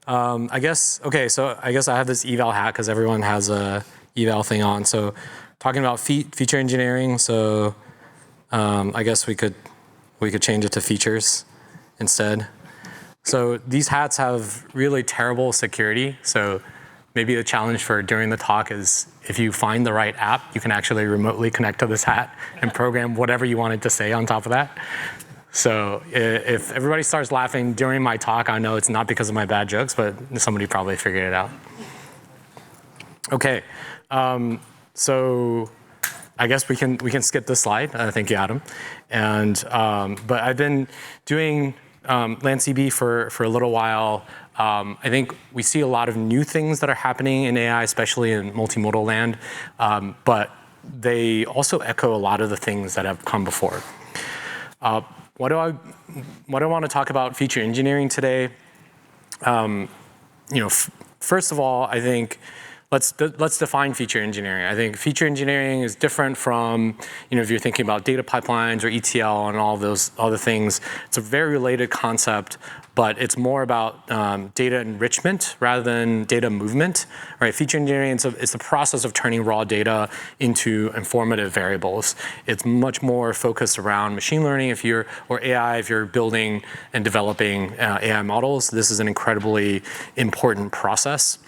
I guess I have this eval hat because everyone has a eval thing on. So talking about feature engineering. So I guess we could change it to features instead. So these hats have really terrible security. So maybe the challenge for during the talk is if you find the right app, you can actually remotely connect to this hat and program whatever you wanted to say on top of that. So if everybody starts laughing during my talk, I know it's not because of my bad jokes, but somebody probably figured it out. Okay, so I guess we can skip this slide. Thank you, Adam. And but I've been doing LanceDB for a little while. I think we see a lot of new things that are happening in AI, especially in multimodal land, but they also echo a lot of the things that have come before. What do I want to talk about feature engineering today? First of all, I think let's define feature engineering. I think feature engineering is different from, if you're thinking about data pipelines or ETL and all of those other things. It's a very related concept, but it's more about data enrichment rather than data movement. Right? Feature engineering is the process of turning raw data into informative variables. It's much more focused around machine learning or AI if you're building and developing AI models. This is an incredibly important process.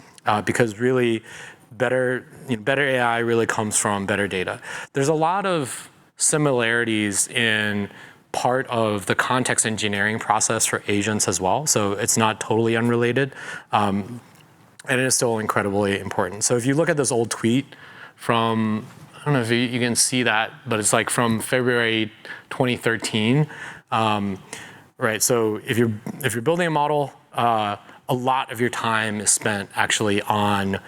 Because really, better AI really comes from better data. There's a lot of similarities in part of the context engineering process for agents as well, so it's not totally unrelated, and it is still incredibly important. So if you look at this old tweet from, I don't know if you can see that, but it's like from February 2013, right? So if you're building a model, a lot of your time is spent actually on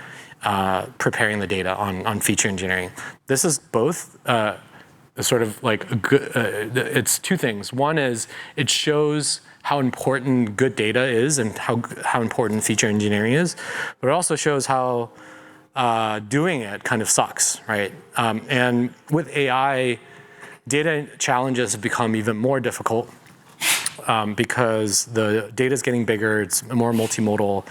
preparing the data on feature engineering. This is both sort of like a good, it's two things. One is it shows how important good data is and how important feature engineering is, but it also shows how doing it kind of sucks, right? And with AI, data challenges have become even more difficult. Because the data is getting bigger, it's more multimodal,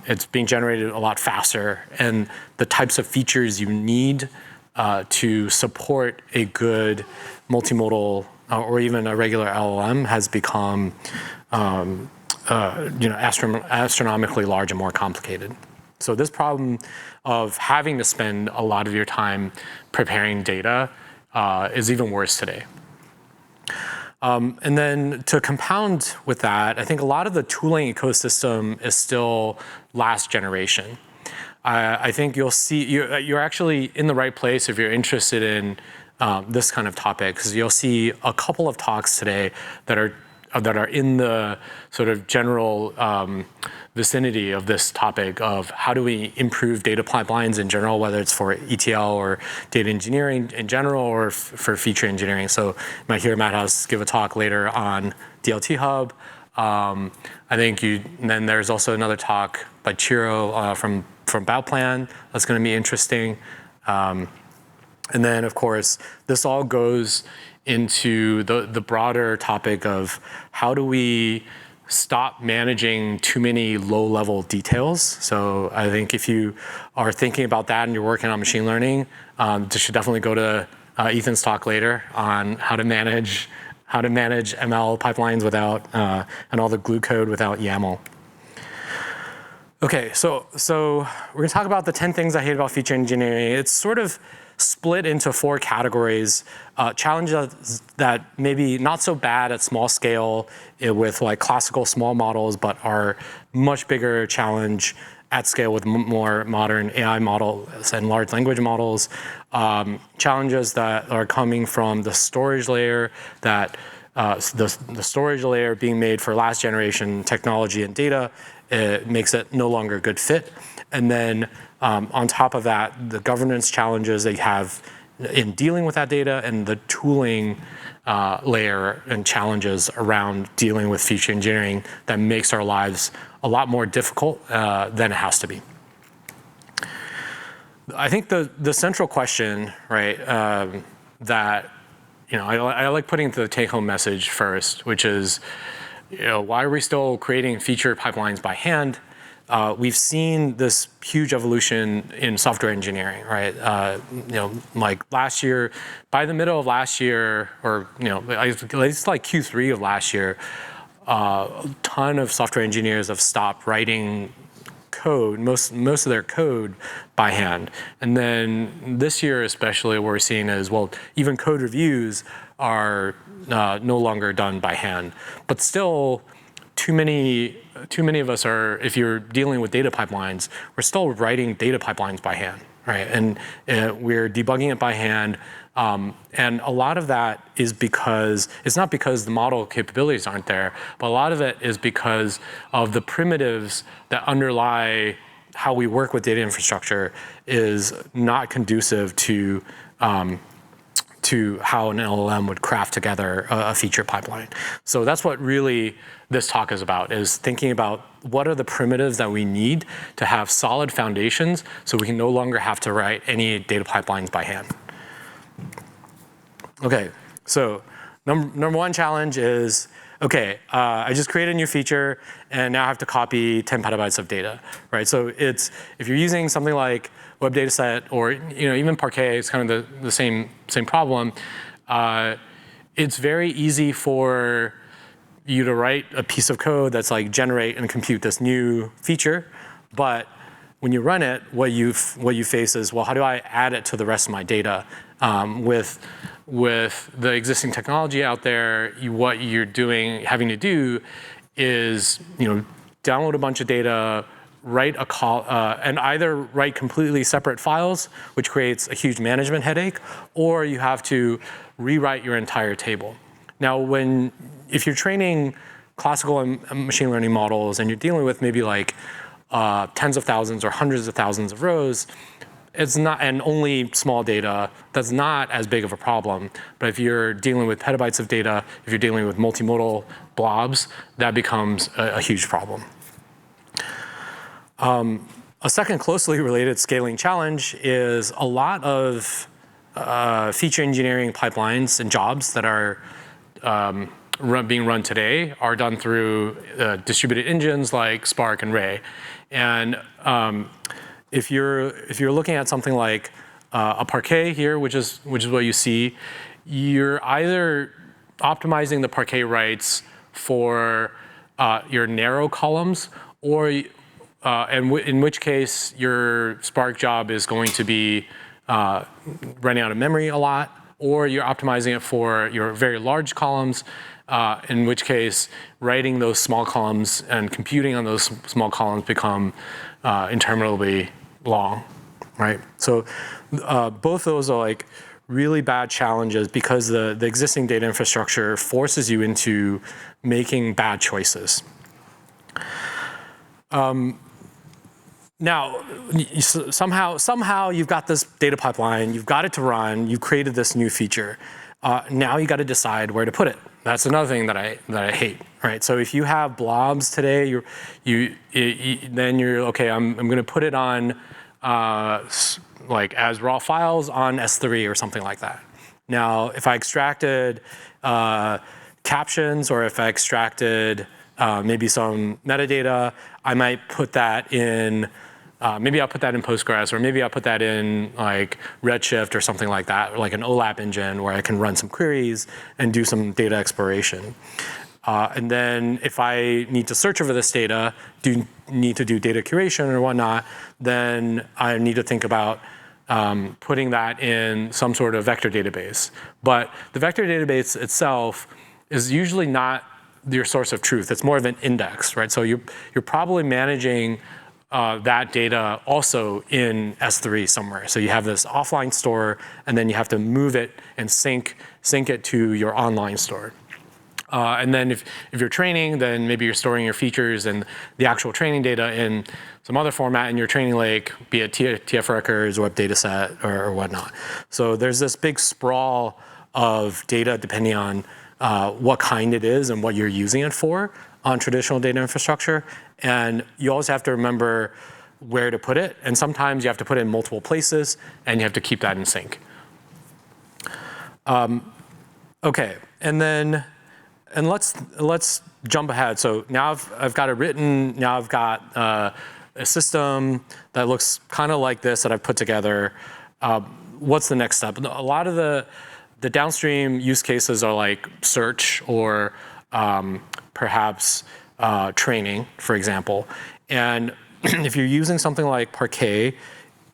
it's being generated a lot faster, and the types of features you need to support a good multimodal or even a regular LLM has become astronomically large and more complicated. So this problem of having to spend a lot of your time preparing data is even worse today. And then to compound with that, I think a lot of the tooling ecosystem is still last generation. I think you'll see, you're actually in the right place if you're interested in this kind of topic, because you'll see a couple of talks today that are in the sort of general vicinity of this topic of how do we improve data pipelines in general, whether it's for ETL or data engineering in general or for feature engineering. So you might hear Matt House give a talk later on DLT Hub. I think then there's also another talk by Chiro from Baoplan that's going to be interesting. And then, of course, this all goes into the broader topic of how do we stop managing too many low-level details. So I think if you are thinking about that and you're working on machine learning, you should definitely go to Ethan's talk later on how to manage ML pipelines without and all the glue code without YAML. Okay, so we're going to talk about the 10 things I hate about feature engineering. It's sort of split into 4 categories. Challenges that maybe not so bad at small scale with like classical small models, but are much bigger challenge at scale with more modern AI models and large language models. Challenges that are coming from the storage layer, that the storage layer being made for last generation technology and data, it makes it no longer a good fit. And then on top of that, the governance challenges that you have in dealing with that data and the tooling layer and challenges around dealing with feature engineering that makes our lives a lot more difficult than it has to be. I think the central question, right, that I like putting into the take-home message first, which is why are we still creating feature pipelines by hand? We've seen this huge evolution in software engineering, right? Like last year, by the middle of last year, or at least like Q3 of last year, a ton of software engineers have stopped writing code, most of their code by hand. And then this year especially, what we're seeing is, well, even code reviews are no longer done by hand. But still, too many of us are, if you're dealing with data pipelines, we're still writing data pipelines by hand, right? And we're debugging it by hand. And a lot of that is because, it's not because the model capabilities aren't there, but a lot of it is because of the primitives that underlie how we work with data infrastructure is not conducive to how an LLM would craft together a feature pipeline. So that's what really this talk is about, is thinking about what are the primitives that we need to have solid foundations so we can no longer have to write any data pipelines by hand. Okay, so number one challenge is, okay, I just created a new feature and now I have to copy 10 petabytes of data, right? So if you're using something like web data set or even Parquet, it's kind of the same problem. It's very easy for you to write a piece of code that's like generate and compute this new feature, but when you run it, what you face is, well, how do I add it to the rest of my data? With the existing technology out there, what you're having to do is download a bunch of data, write a call, and either write completely separate files, which creates a huge management headache, or you have to rewrite your entire table. Now, if you're training classical and machine learning models and you're dealing with maybe like tens of thousands or hundreds of thousands of rows, it's not, and only small data, that's not as big of a problem. But if you're dealing with petabytes of data, if you're dealing with multimodal blobs, that becomes a huge problem. A second closely related scaling challenge is a lot of feature engineering pipelines and jobs that are being run today are done through distributed engines like Spark and Ray. And if you're looking at something like a Parquet here, which is what you see, you're either optimizing the Parquet writes for your narrow columns, or in which case your Spark job is going to be running out of memory a lot, or you're optimizing it for your very large columns, in which case writing those small columns and computing on those small columns become interminably long, right? So both those are like really bad challenges because the existing data infrastructure forces you into making bad choices. Now, somehow you've got this data pipeline, you've got it to run, you've created this new feature. Now you got to decide where to put it. That's another thing that I hate, right? So if you have blobs today, then you're okay. I'm going to put it on like as raw files on S3 or something like that. Now, if I extracted captions, or if I extracted maybe some metadata, I might put that in. Maybe I'll put that in Postgres, or maybe I'll put that in like Redshift or something like that, or like an OLAP engine where I can run some queries and do some data exploration. And then if I need to search over this data, need to do data curation or whatnot, then I need to think about putting that in some sort of vector database. But the vector database itself is usually not your source of truth. It's more of an index, right? So you're probably managing that data also in S3 somewhere. So you have this offline store, and then you have to move it and sync it to your online store. And then if you're training, then maybe you're storing your features and the actual training data in some other format in your training lake, be it TF records, web data set, or whatnot. So there's this big sprawl of data depending on what kind it is and what you're using it for on traditional data infrastructure. And you always have to remember where to put it. And sometimes you have to put it in multiple places, and you have to keep that in sync. Okay, and then And let's jump ahead. So now I've got it written. Now I've got a system that looks kind of like this that I've put together. What's the next step? A lot of the downstream use cases are like search or perhaps training, for example. And if you're using something like Parquet,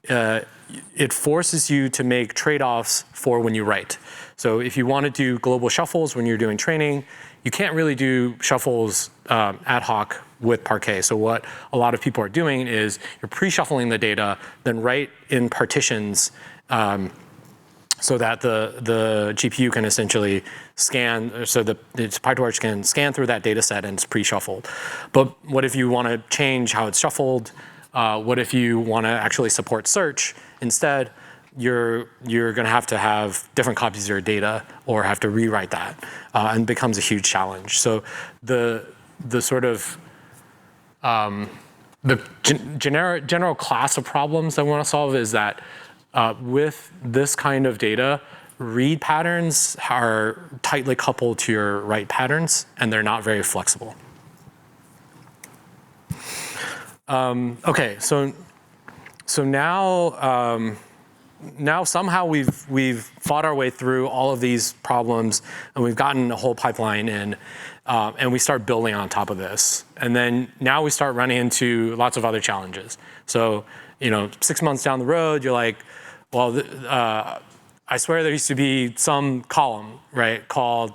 it forces you to make trade-offs for when you write. So if you want to do global shuffles when you're doing training, you can't really do shuffles ad hoc with Parquet. So what a lot of people are doing is you're pre-shuffling the data, then write in partitions so that the GPU can essentially scan, so the PyTorch can scan through that data set and it's pre-shuffled. But what if you want to change how it's shuffled? What if you want to actually support search instead? You're going to have different copies of your data or have to rewrite that, and it becomes a huge challenge. So the sort of the general class of problems that we want to solve is that with this kind of data, read patterns are tightly coupled to your write patterns, and they're not very flexible. Okay, so now somehow we've fought our way through all of these problems, and we've gotten a whole pipeline in, and we start building on top of this. And then now we start running into lots of other challenges. So 6 months down the road, you're like, well, I swear there used to be some column, right, called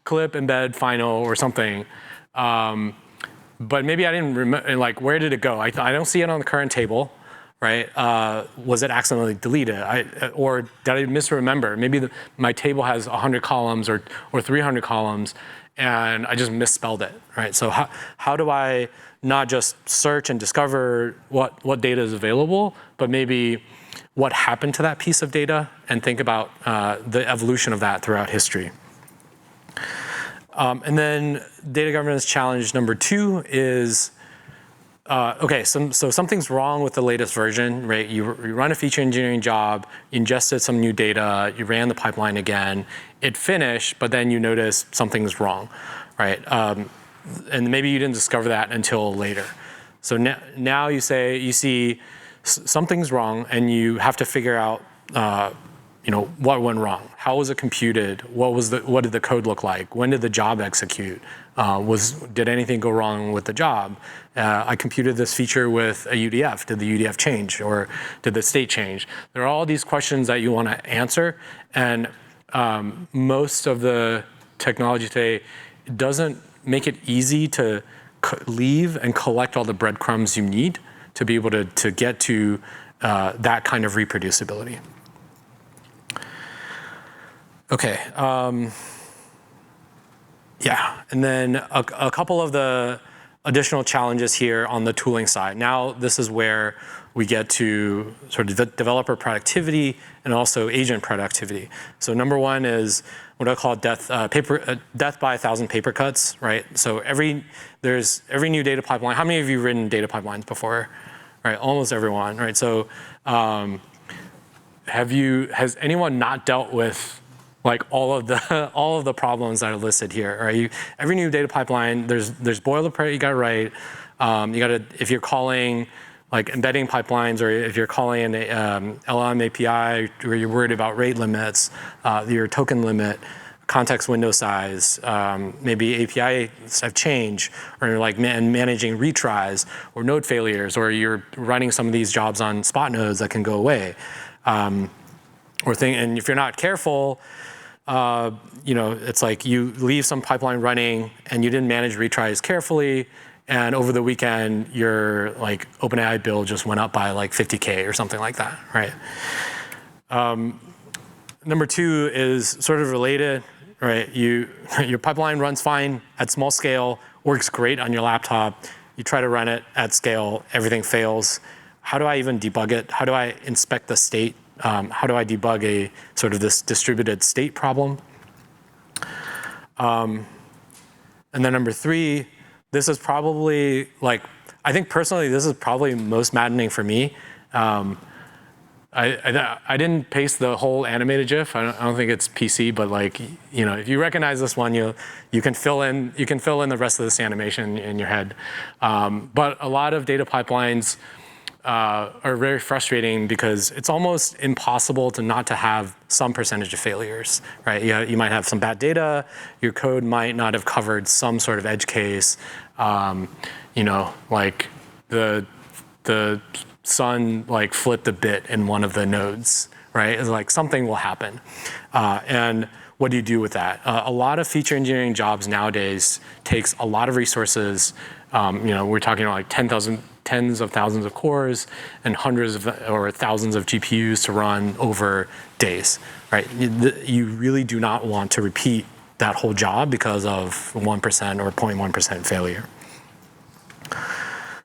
clip embed final or something. But maybe I didn't remember, like, where did it go? I don't see it on the current table, right? Was it accidentally deleted? Or did I misremember? Maybe my table has 100 columns or 300 columns, and I just misspelled it, right? So how do I not just search and discover what data is available, but maybe what happened to that piece of data and think about the evolution of that throughout history? And then data governance challenge number 2 is, okay, so something's wrong with the latest version, right? You run a feature engineering job, you ingested some new data, you ran the pipeline again, it finished, but then you notice something's wrong, right? And maybe you didn't discover that until later. So now you see something's wrong, and you have to figure out what went wrong. How was it computed? What did the code look like? When did the job execute? Did anything go wrong with the job? I computed this feature with a UDF. Did the UDF change, or did the state change? There are all these questions that you want to answer, and most of the technology today doesn't make it easy to leave and collect all the breadcrumbs you need to be able to get to that kind of reproducibility. Okay, yeah, and then a couple of the additional challenges here on the tooling side. Now this is where we get to sort of developer productivity and also agent productivity. So number 1 is what I call death by 1,000 paper cuts, right? So every new data pipeline. How many of you have written data pipelines before? Right, almost everyone, right? So has anyone not dealt with like all of the problems that are listed here? Right? Every new data pipeline, there's boilerplate you got to write. If you're calling like embedding pipelines, or if you're calling an LLM API, where you're worried about rate limits, your token limit, context window size, maybe APIs have changed, or you're like managing retries or node failures, or you're running some of these jobs on spot nodes that can go away, and if you're not careful, it's like you leave some pipeline running and you didn't manage retries carefully, and over the weekend your like OpenAI bill just went up by like 50K or something like that, right? Number 2 is sort of related, right? Your pipeline runs fine at small scale, works great on your laptop. You try to run it at scale, everything fails. How do I even debug it? How do I inspect the state? How do I debug a sort of this distributed state problem? And then number 3, this is probably like, I think personally this is probably most maddening for me. I didn't paste the whole animated GIF. I don't think it's PC, but like, if you recognize this one, you can fill in the rest of this animation in your head. But a lot of data pipelines are very frustrating because it's almost impossible not to have some percentage of failures, right? You might have some bad data. Your code might not have covered some sort of edge case. Like the sun like flipped a bit in one of the nodes, right? It's like something will happen. And what do you do with that? A lot of feature engineering jobs nowadays takes a lot of resources. We're talking about like tens of thousands of cores and hundreds or thousands of GPUs to run over days, right? You really do not want to repeat that whole job because of 1% or 0.1% failure.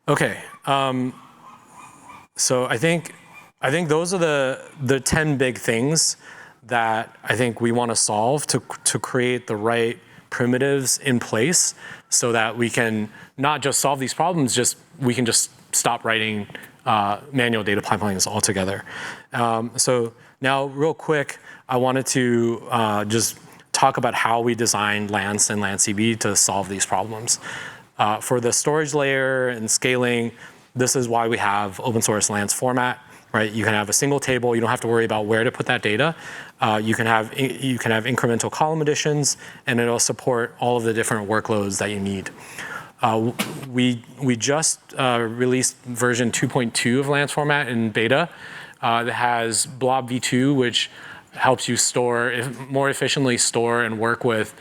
Okay. So I think those are the 10 big things that I think we want to solve to create the right primitives in place so that we can not just solve these problems, we can just stop writing manual data pipelines altogether. So now real quick, I wanted to just talk about how we designed Lance and LanceDB to solve these problems. For the storage layer and scaling, this is why we have open source Lance format, right? You can have a single table. You don't have to worry about where to put that data. You can have incremental column additions, and it'll support all of the different workloads that you need. We just released version 2.2 of Lance format in beta that has blob v2, which helps you more efficiently store and work with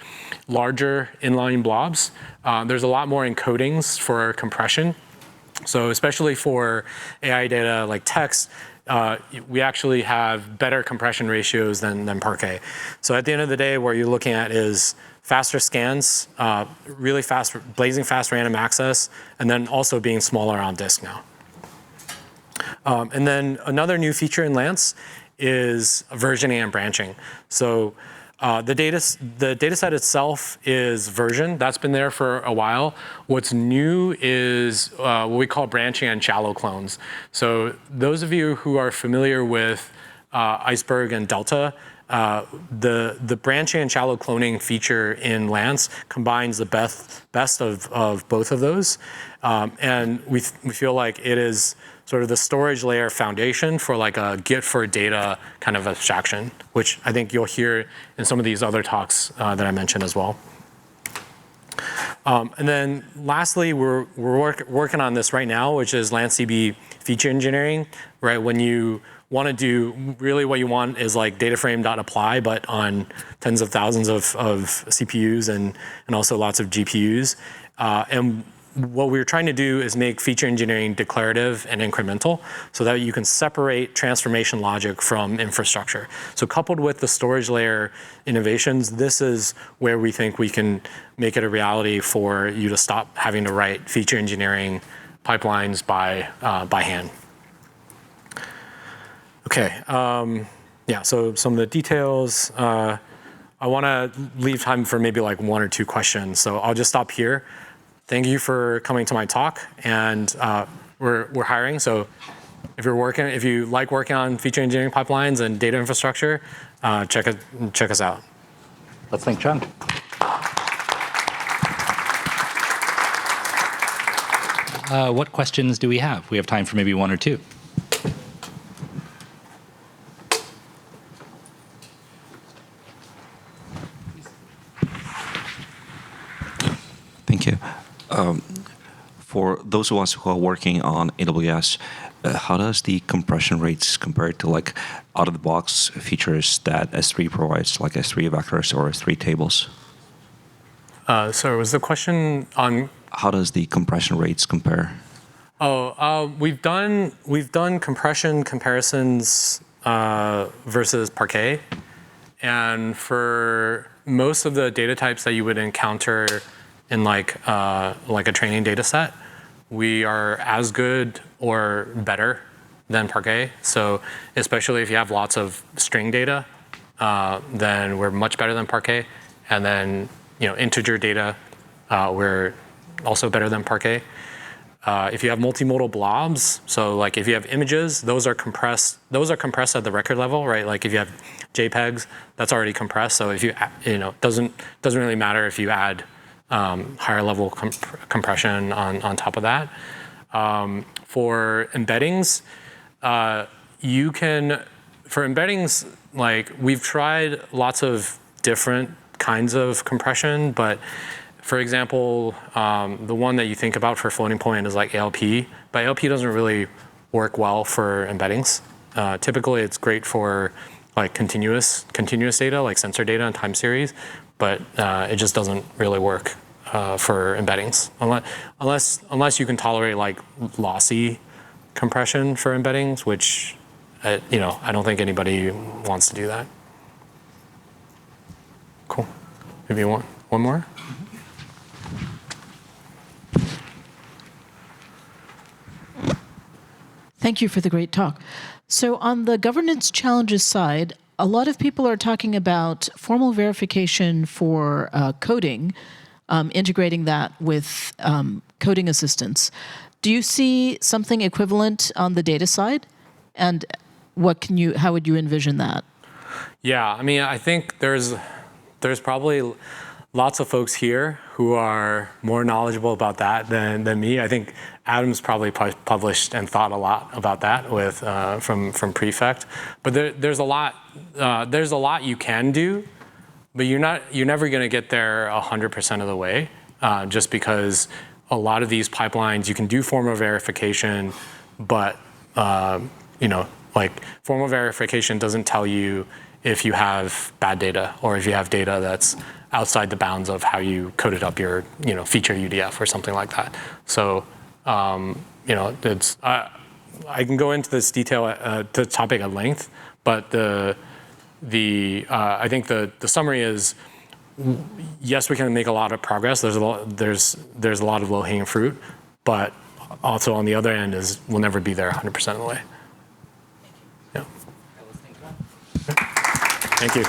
larger inline blobs. There's a lot more encodings for compression. So especially for AI data like text, we actually have better compression ratios than Parquet. So at the end of the day, what you're looking at is faster scans, really fast, blazing fast random access, and then also being smaller on disk now. And then another new feature in Lance is versioning and branching. So the data set itself is versioned. That's been there for a while. What's new is what we call branching and shallow clones. So those of you who are familiar with Iceberg and Delta, the branching and shallow cloning feature in Lance combines the best of both of those. And we feel like it is sort of the storage layer foundation for like a Git for data kind of abstraction, which I think you'll hear in some of these other talks that I mentioned as well. And then lastly, we're working on this right now, which is LanceDB feature engineering, right? When you want to do, really what you want is like dataframe.apply, but on tens of thousands of CPUs and also lots of GPUs. And what we're trying to do is make feature engineering declarative and incremental so that you can separate transformation logic from infrastructure. So coupled with the storage layer innovations, this is where we think we can make it a reality for you to stop having to write feature engineering pipelines by hand. Okay, yeah, so some of the details. I want to leave time for maybe like one or two questions. So I'll just stop here. Thank you for coming to my talk, and we're hiring. So if you like working on feature engineering pipelines and data infrastructure, check us out. Let's thank Chang. What questions do we have? We have time for maybe one or two. Thank you. For those of us who are working on AWS, how does the compression rates compare to like out-of-the-box features that S3 provides, like S3 vectors or S3 tables? So was the question on how does the compression rates compare? We've done compression comparisons versus Parquet, and for most of the data types that you would encounter in like a training data set, we are as good or better than Parquet. So especially if you have lots of string data, then we're much better than Parquet. And then integer data, we're also better than Parquet. If you have multimodal blobs, so like if you have images, those are compressed at the record level, right? Like if you have JPEGs, that's already compressed. So if you doesn't really matter if you add higher level compression on top of that. For embeddings, for embeddings, like we've tried lots of different kinds of compression, but for example, the one that you think about for floating point is like ALP, but ALP doesn't really work well for embeddings. Typically, it's great for like continuous data, like sensor data and time series, but it just doesn't really work for embeddings, unless you can tolerate like lossy compression for embeddings, which I don't think anybody wants to do that. Cool. Maybe one more. Thank you for the great talk. So on the governance challenges side, a lot of people are talking about formal verification for coding, integrating that with coding assistance. Do you see something equivalent on the data side? And how would you envision that? Yeah, I mean, I think there's probably lots of folks here who are more knowledgeable about that than me. I think Adam's probably published and thought a lot about that with from Prefect. But there's a lot you can do, but you're never going to get there 100% of the way, just because a lot of these pipelines you can do formal verification, but like formal verification doesn't tell you if you have bad data or if you have data that's outside the bounds of how you coded up your feature UDF or something like that. So it's I can go into this the topic at length, but I think the summary is yes, we can make a lot of progress. There's a lot of low-hanging fruit, but also on the other end is we'll never be there 100% of the way. Yeah. Thank you.